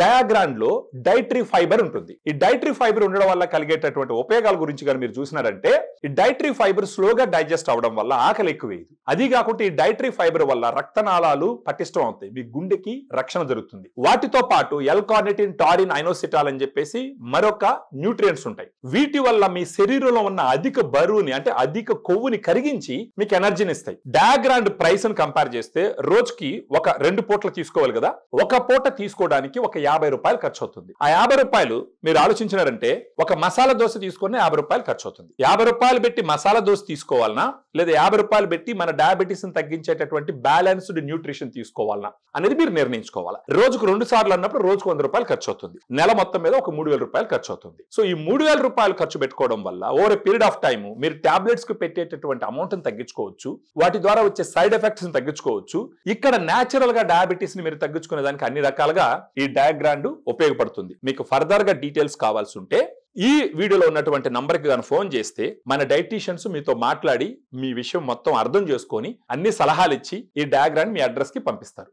డయాగ్రాండ్ లో dietary fibre ఉంటుంది. ఈ డైటరీ ఫైబర్ ఉండడం వల్ల కలిగేటటువంటి ఉపయోగాల గురించి కానీ మీరు చూసినారంటే, ఈ డైటరీ ఫైబర్ స్లోగా డైజెస్ట్ అవడం వల్ల ఆకలి ఎక్కువేది. అది కాకుండా ఈ డైటరీ ఫైబర్ వల్ల రక్తనాళాలు పటిష్టం అవుతాయి, మీ గుండెకి రక్షణ జరుగుతుంది. వాటితో పాటు ఎల్-కార్నిటిన్, టారిన్, ఐనోసిటాల్ అని చెప్పేసి మరొక న్యూట్రియంట్స్ ఉంటాయి. వీటి వల్ల మీ శరీరంలో ఉన్న అధిక బరువుని అంటే అధిక కొవ్వుని కరిగించి మీకు ఎనర్జీని ఇస్తాయి. డయాగ్రాండ్ ప్రైస్ ని కంపేర్ చేస్తే రోజుకి ఒక 2 పూటలు తీసుకోవాలి కదా, ఒక పూట తీసుకోవడానికి ఒక 50 రూపాయలు ఖర్చు అవుతుంది. ఆ 50 రూపాయలు మీరు ఆలోచించినారంటే ఒక మసాలా దోశ తీసుకుని 50 రూపాయలు ఖర్చు అవుతుంది. 50 రూపాయలు పెట్టి మసాలా దోశ తీసుకోవాలన్నా లేదా 50 రూపాయలు పెట్టి మన డయాబెటీస్ ని తగ్గించేటటువంటి బ్యాలెన్స్డ్ న్యూట్రిషన్ తీసుకోవాలన్నా అనేది మీరు నిర్ణయించుకోవాలి. రోజుకు 2 సార్లు అన్నప్పుడు రోజుకు 100 రూపాయలు ఖర్చు అవుతుంది. నెల మొత్తం మీద ఒక 3000 రూపాయలు ఖర్చు అవుతుంది. సో ఈ 3000 రూపాయలు ఖర్చు పెట్టుకోవడం వల్ల over a period of time మీరు టాబ్లెట్స్ కు పెట్టేటటువంటి అమౌంట్ ని తగ్గించుకోవచ్చు. వాటి ద్వారా వచ్చే సైడ్ ఎఫెక్ట్స్ ని తగ్గించుకోవచ్చు. ఇక్కడ నేచురల్ గా డయాబెటీస్ ని మీరు తగ్గించుకునే దానికి అన్ని రకాలుగా ఈ డయాగ్రాండ్ ఉపయోగపడుతుంది. మీకు ఫర్దర్ గా డీటెయిల్స్ కావాల్సి ఉంటే ఈ వీడియోలో ఉన్నటువంటి నంబర్ కి గాని ఫోన్ చేస్తే మన డైటీషియన్స్ మీతో మాట్లాడి మీ విషయం మొత్తం అర్థం చేసుకొని అన్ని సలహాలు ఇచ్చి ఈ డయాగ్రామ్ మీ అడ్రస్ కి పంపిస్తారు.